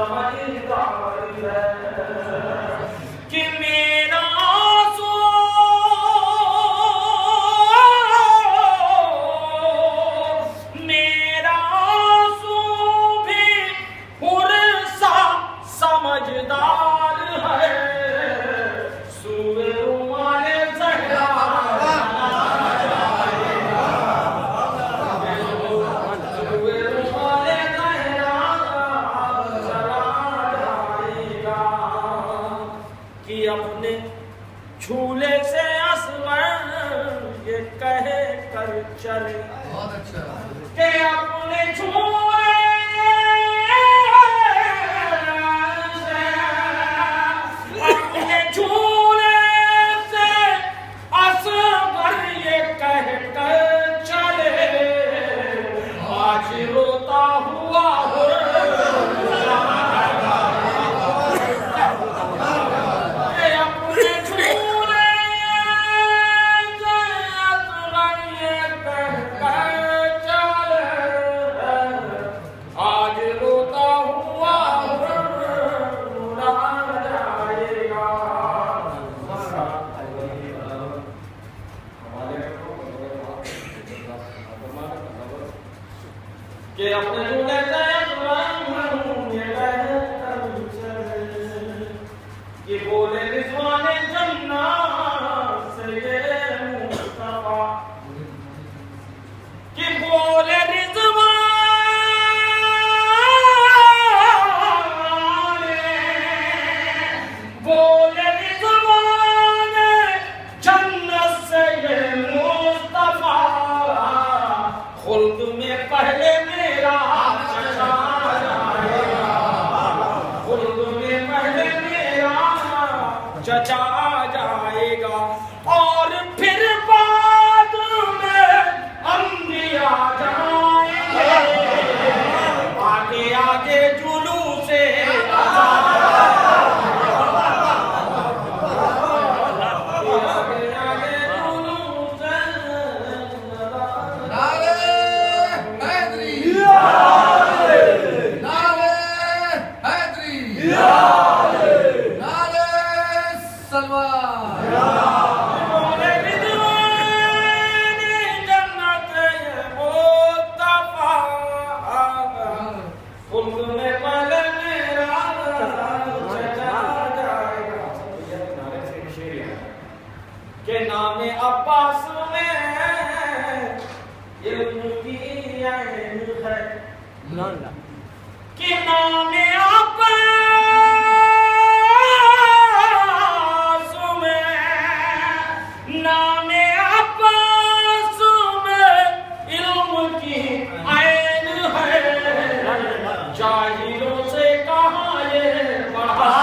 समझदार है कि मेरा आंसू भी हुर्सा समझदार है। सूए रुमाले ज़हरा कि अपने झूले से असवर ये कहे कर चले कि अपने झूले से असवर ये कह कर चले आज रोता हुआ हो कि अपने झूले से ये बोले रिज़वाने जन्नत से ये मुस्तफा कि बोले रिज़वाने जन्नत से ये मुस्तफा खुल्द में पहले मेरा चचा जाएगा खुल्द में पहले मेरा चचा जाएगा और फिर बाद में अंबिया जाएंगे आगे आगे जुलूसे के नामे अब्बास में इल्म की ऐन है कि नामे अब्बास में इल्म की ऐन है जाहिलों से कहाँ ये बढ़ा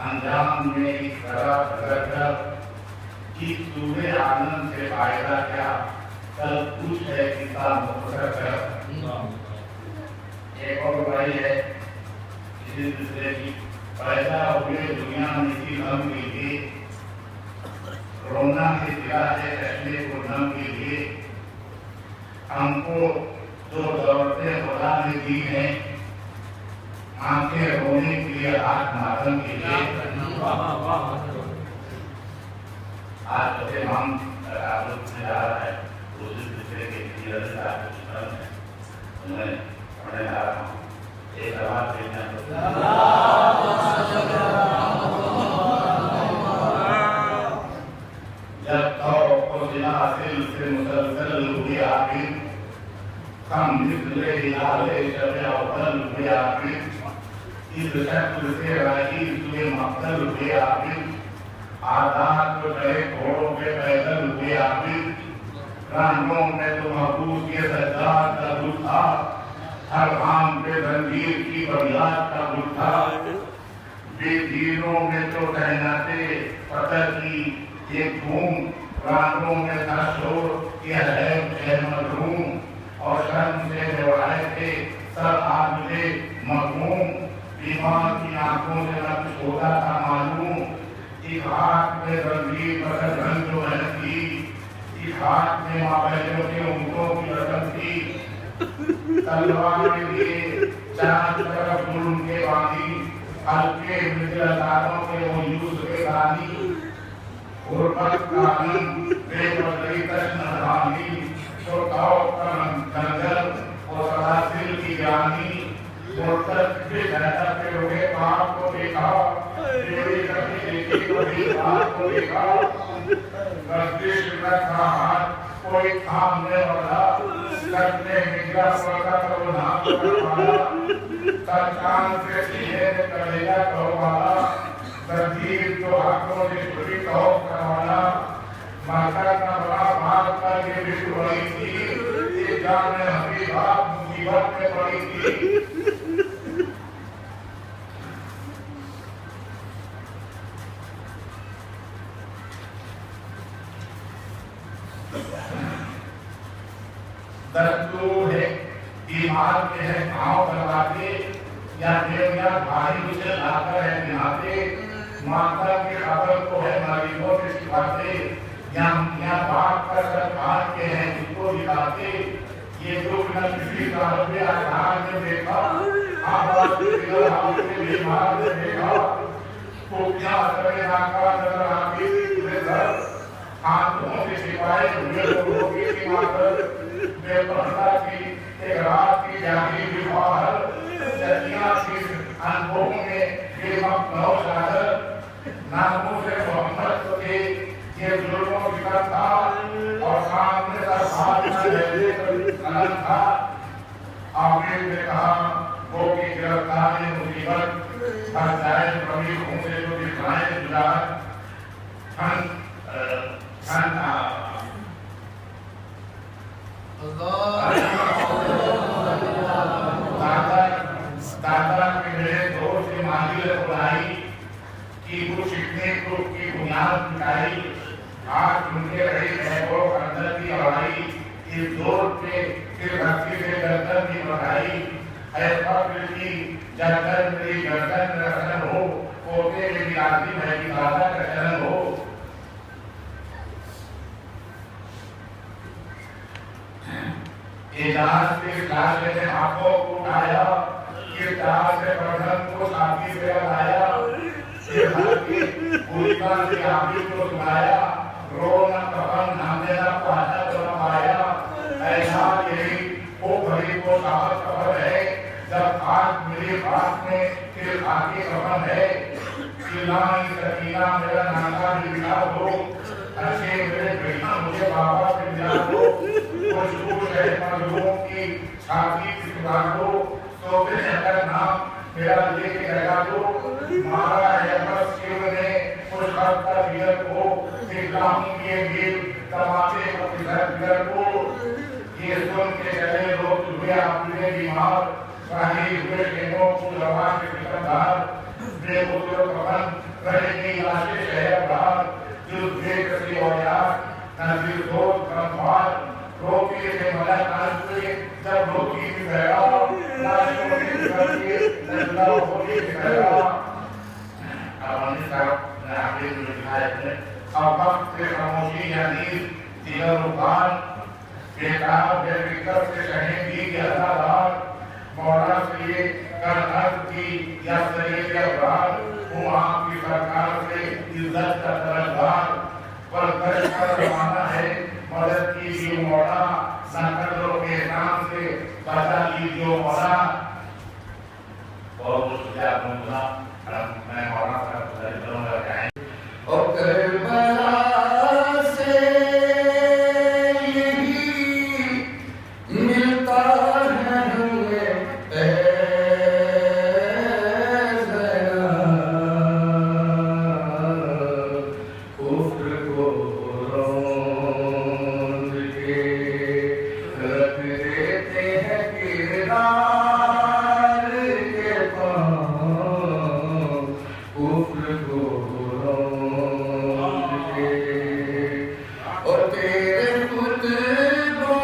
अंजाम में इस तरह प्रकट कि तुम्हें आनंद से फायदा क्या, कल कुछ है कितना मुखर। एक और भाई है इसी दूसरे की पैदा हुए दुनिया में इसी गम के लिए, रोना से दिला है कष्टे को नम के लिए। हमको जो दौलतें खुदा ने दी हैं, आंखें रोने के लिए, आंख मातम के लिए। आज तो हम आलोक में जा रहा है उसी दूसरे के लिए मैं पढ़ने जा रहा हूँ एक आवाज देना जब तो दिना दिल से मुसलसल हुई आखिर कम निकले हिलाले चले अवल हुई आखिर इस शक्ल से राही हुए मक्तल हुए आखिर आजाद को चढ़े घोड़ों के पैदल हुए आखिर रंगों में तो महबूब के सज्जाद का दुख था हर भाम पे जंजीर की बरियात का दुख था बेदीनों में तो तहनाते पता की ये घूम रातों में था शोर यह है मधूम और शर्म से निभाए थे सब आदमी मखूम बीमार की आंखों से न कुछ होता था मालूम एक हाथ में रंगीन बदल रंग जो है थी एक हाथ में माँ बहनों के ऊँटों की रकम थी तलवार के लिए चार तरफ गुण के बानी हल्के मित्रतारों के वो यूज के गानी गुरबत कानून बेबदली तश्न रानी शोकाओ कंगल और सलासिल की ज्ञानी मुर्तद के जैसा के रोगे पाप को देखा तेरी कभी देखी कभी बात को देखा गर्दिश में था हाथ कोई काम नहीं वाला करने निगरा पड़ता तो नाम कर वाला सरकार से सीधे करेगा तो वाला तरजीब तो हाथों से छुरी कहो करवाना माता का बड़ा भाग का ये विश्व बड़ी थी ये जान में हमें बाप मुसीबत में पड़ी थी दस्तूर है बीमार के है घाव करवाते या देवया भारी उसे लाकर है बिहाते माता के खबर को है मरीजों से सिखाते या बाप का सरकार के हैं जिसको दिखाते ये दुख न किसी काल में आधार में देखा आवाज के बीमार में देखा तो क्या करे नाका नजर आती हाथों से सिपाही हुए लोगों की मातर बेपरदा की एक रात की जागी विवाहर सदियां की अनुभव में बेमक नौशादर नामों से मोहम्मद के ये जुल्मों की कथा और सामने सरकार में रहने का था आपने ने कहा वो की गिरफ्तारी मुसीबत हर जाए कभी घूमने जो दिखाए जुलात दादा के मेरे दोस्त से मांगी बुलाई कि वो सीखने को की बुनियाद मिटाई आज उनके रही है वो अंदर की लड़ाई इस जोर पे फिर भक्ति से गर्दन की बढ़ाई ऐसा की जगन मेरी गर्दन रखन हो पोते मेरी आदमी है कि दादा का चरण हो इजाज के इलाज ने आंखों को उठाया ये इजाज से बर्धन को साथी से लाया ये हल्की भूमिका से आदमी को सुनाया रोना कफन नामे ना पाता तो न पाया ऐसा यही वो भरी को साहस खबर है जब आज मेरी बात में फिर आगे कफन है सिलाई सकीना मेरा नाता मिला दो अच्छे मेरे बेटा मुझे बाबा से मिला दो खुशबू है मजलूमों की छाती खिलवा दो सोते अगर नाम मेरा लेके लगा दो मारा है बस शिव ने उस खत का वीर को इस्लाम के वीर तमाचे को किधर को ये सुन के चले लोग हुए अपने बीमार शाही हुए केनों को लगा के किसमदार बेबुद्ध कफन रहेगी लाशें शहर बाहर जुल्फ बेकसी और यार नज़ीर दोस्त कमवार रोकी से मला कान पे जब रोकी भी गया लाशों की करके नजला होली भी गया अमनी साहब ने आगे जो लिखाया है अब वक्त से खामोशी यानी दिगर उखान बेकार बेफिक्र से शहीदी के अदादार मौला से ये कर अर्थ की या सरे के अपराध वो आपकी सरकार से इज्जत का तरफदार पर घर का जमाना है, मदद कीजिए मौला, संकटों के नाम से बचा लीजिए मौला। बहुत शुक्रिया दूंगा, मैं मौला साहब गुजारिश करूंगा जाएं और करबला से यही मिलता है हमें कुफ्र को रौंद के रख देते हैं किरदार के पाँव, कुफ्र को रौंद के। और तेरे खुतबों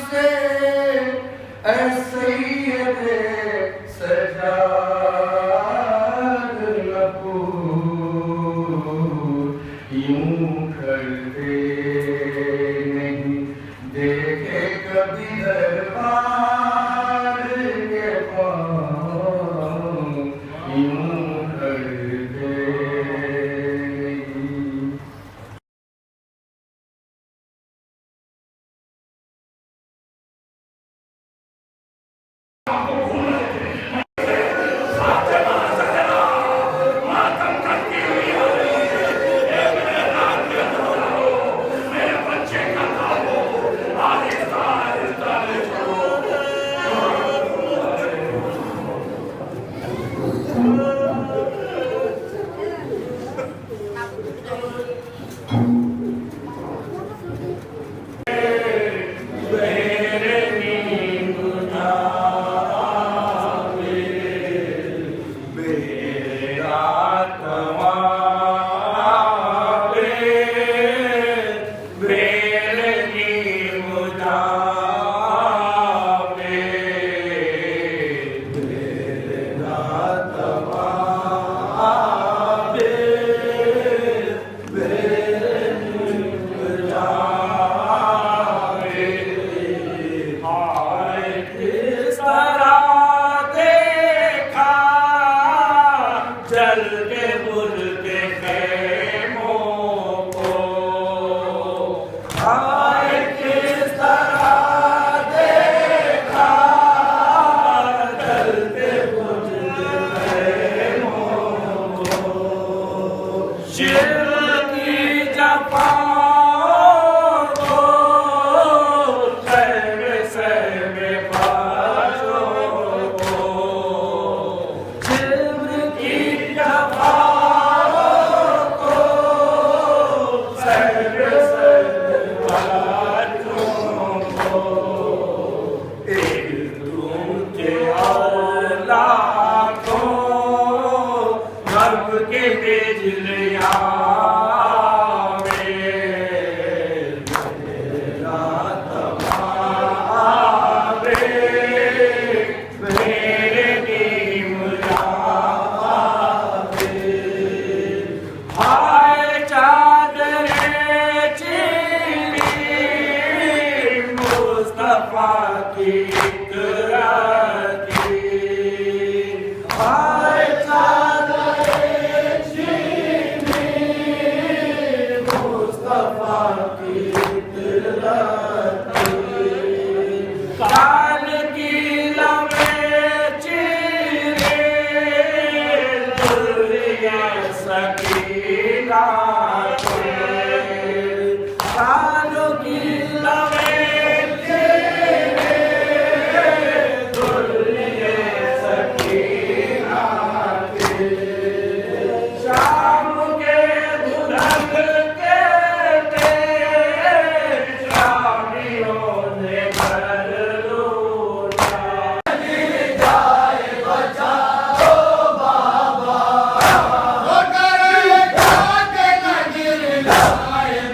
से ऐ सैयदे सजाद नपूर यूं करते नहीं देखे कभी दरबार के पाँव, यूं करते नहीं।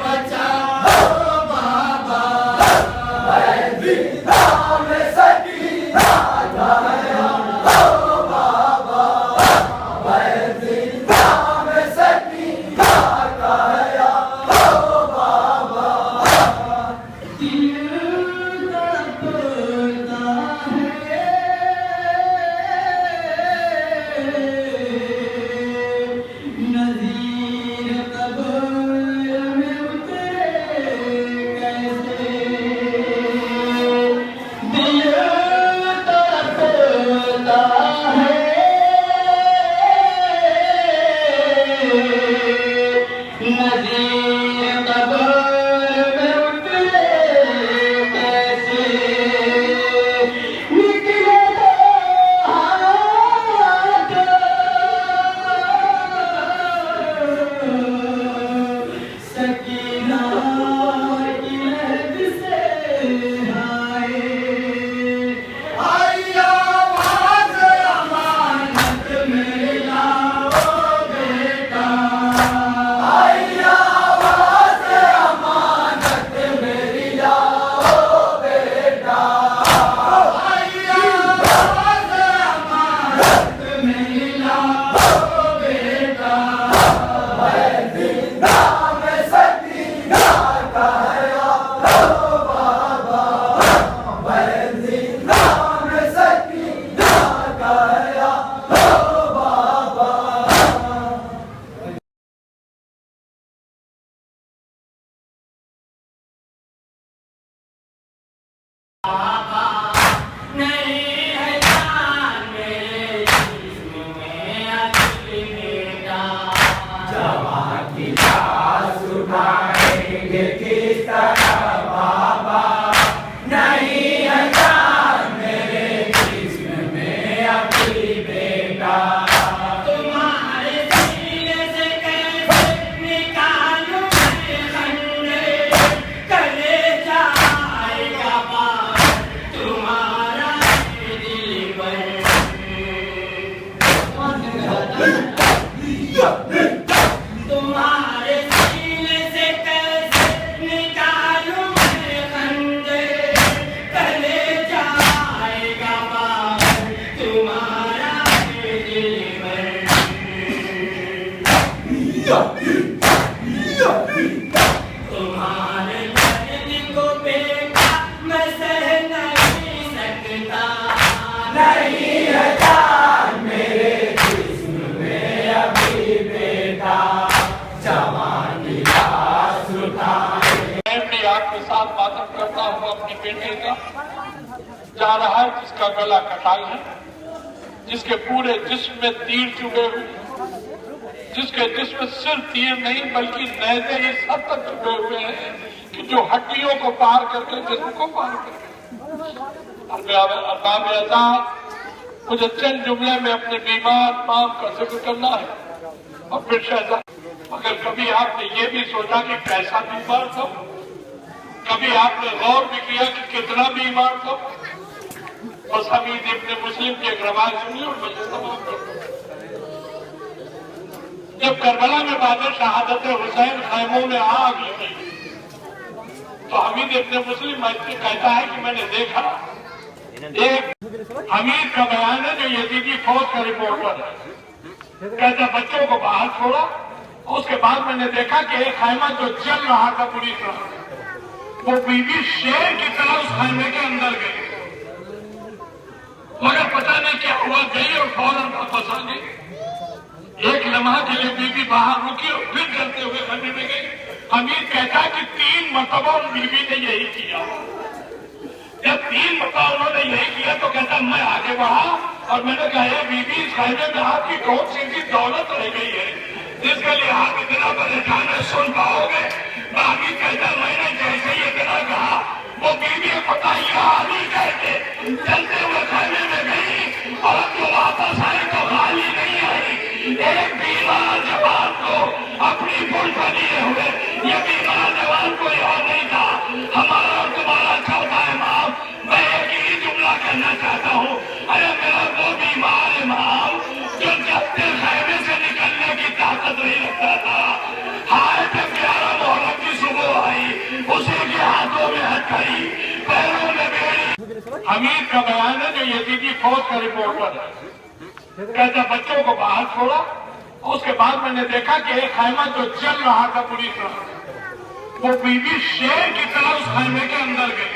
बचा तुम्हारे दर्द को बेटा मैं सह नहीं सकता, नहीं है जान मेरे जिस्म में अभी बेटा, जवानी लाश उठाए। मैं भी आपके साथ बात करता हूँ अपने बेटे का, जा रहा है जिसका गला कटाई है, जिसके पूरे जिस्म में तीर चुभे हुए, जिसके जिस्म सिर्फ तीर नहीं बल्कि नैज़े इस हद तक चुभे हुए हैं कि जो हड्डियों को पार करके जिस्म को पार करके। अरबाब आजाद, मुझे चंद जुमले में अपने बीमार बाप का जिक्र करना है और फिर शहजाद। मगर कभी आपने ये भी सोचा कि कैसा बीमार था? कभी आपने गौर भी किया कि कितना बीमार था? बस हमीद इब्न मुस्लिम की एक रवायत सुनी और मुझे तमाम कर। जब करबला में बाद शहादत हुसैन खैमों में आग लगी तो हमीद इब्न मुस्लिम कहता है कि मैंने देखा, एक हमीद का बयान है जो यजीदी फौज का रिपोर्टर है, कहता बच्चों को बाहर छोड़ा, उसके बाद मैंने देखा कि एक खैमा जो जल रहा था पूरी तरह, वो बीबी शेर की तरह उस खैमे के अंदर गई, मगर पता नहीं क्या हुआ, गई और फौरन वापस आ गई। एक लम्हा के लिए बीबी बाहर रुकी और फिर चलते हुए खैमे में गई। हमीद कहता कि 3 मरतबा उन बीबी ने यही किया। जब 3 मरतबा उन्होंने यही किया तो कहता मैं आगे बढ़ा और मैंने कहा बीबी इस खैमे में आपकी कौन सी दौलत रह गई है जिसके लिए आप इतना परेशान है, सुन पाओगे? बाकी कहता मैंने जैसे ही इतना कहा वो बीबी पता ही हाली कहते चलते हुए खैमे में गई और जो वापस आए तो खाली नहीं आई। एक बीमार जवान को अपनी पुल पर लिए हुए, ये बीमार जवान कोई और नहीं था, हमारा और तुम्हारा चौथा इमाम। मैं एक ही जुमला कहना चाहता हूँ, अरे मेरा वो बीमार इमाम जो जब खैमे से निकलने की ताकत नहीं रखता था, हाय जब 11 मुहर्रम की सुबह आई उसी के हाथों में हथकड़ी, पैरों में बेड़ी। हमीद का बयान है जो यजीदी फौज का रिपोर्टर है, कहता बच्चों को बाहर छोड़ा, उसके बाद मैंने देखा कि एक खैमा जो जल रहा था पूरी तरह, वो बीबी शेर की तरह उस खैमे के अंदर गई,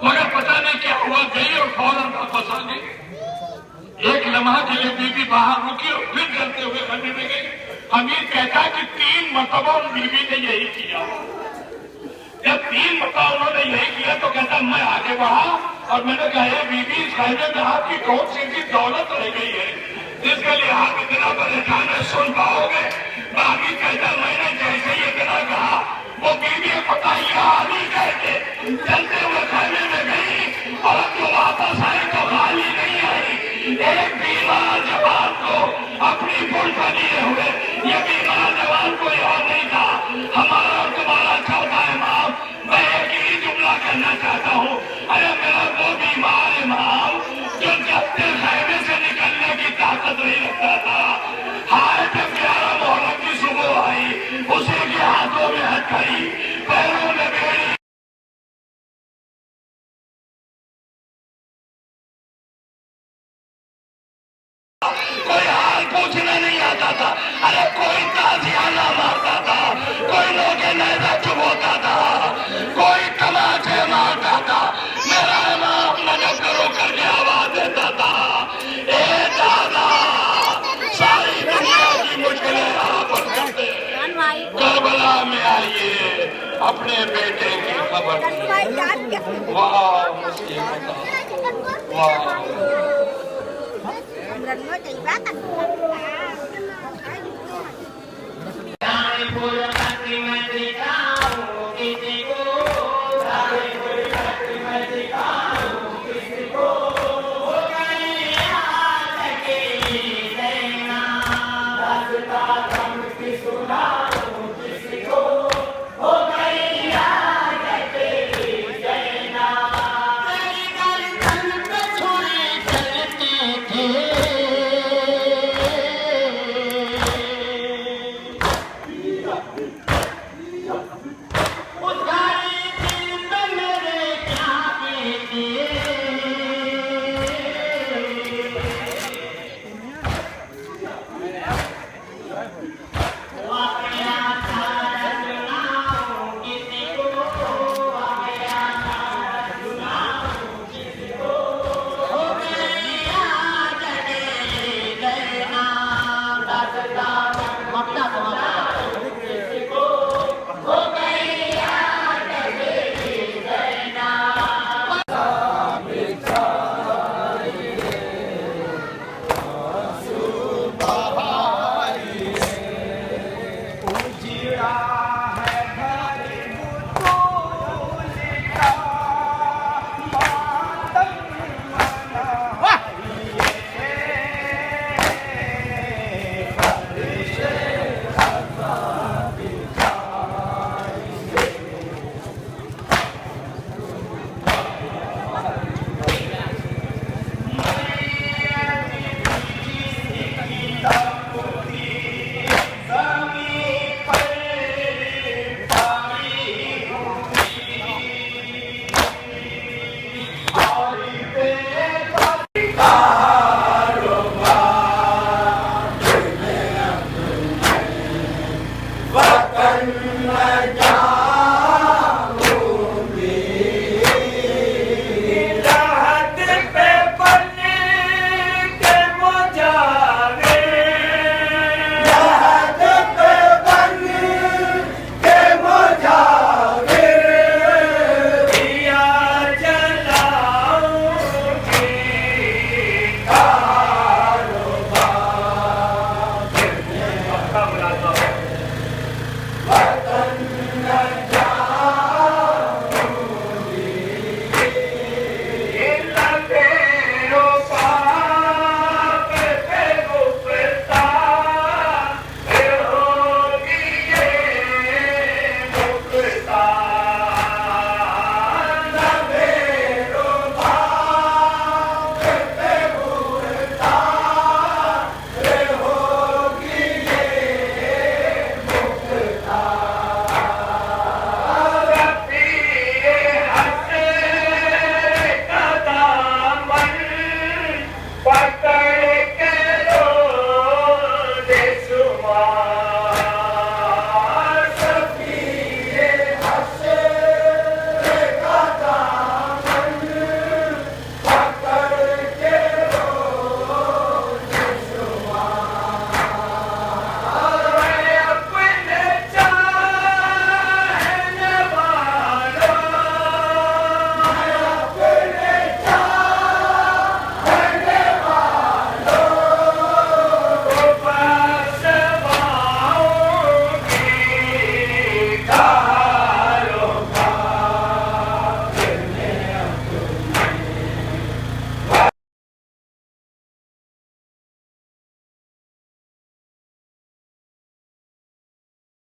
मगर पता नहीं क्या हुआ, गई और फौरन वापस आ गई। एक लम्हा के लिए बीबी बाहर रुकी और फिर चलते हुए खैमे में गई। हमीद कहता कि 3 मरतबा उन बीबी ने यही किया। जब 3 मरतबा उन्होंने यही किया तो कहता मैं आगे बढ़ा और मैंने कहा बीबी इस खैमे में आपकी कौन सी दौलत रह गई है जिसके लिए आप इतना परेशान है, सुन पाओगे? बाकी कहता मैंने जैसे ही इतना कहा वो बीबी पता ही हाली कहते चलते हुए खैमे में गई और जो वापस आए तो खाली नहीं आई। एक बीमार जवान को अपनी पुल पर लिए हुए, ये बीमार जवान कोई और नहीं था, हमारा और तुम्हारा चौथा इमाम। मैं एक ही जुमला कहना चाहता हूँ, अरे मेरा वो बीमार इमाम जो जब खैमे से निकलने की ताकत नहीं रखता था, हाय जब 11 मुहर्रम की सुबह आई उसी के हाथों में हथकड़ी, पैरों में बेड़ी। कोई हाल पूछने नहीं आता था, अरे कोई ताजियाना मारता था, कोई लोगे नैज़ा चुभोता था, कोई तमाचे मारता था, मेरा इमाम नजर करो करके आवाज देता था, ए दादा सारी दुनिया की मुश्किलें आप करते करबला में आइए अपने बेटे की खबर। वाह मुस्लिम, वाह lần nói chuyện bác anh अपना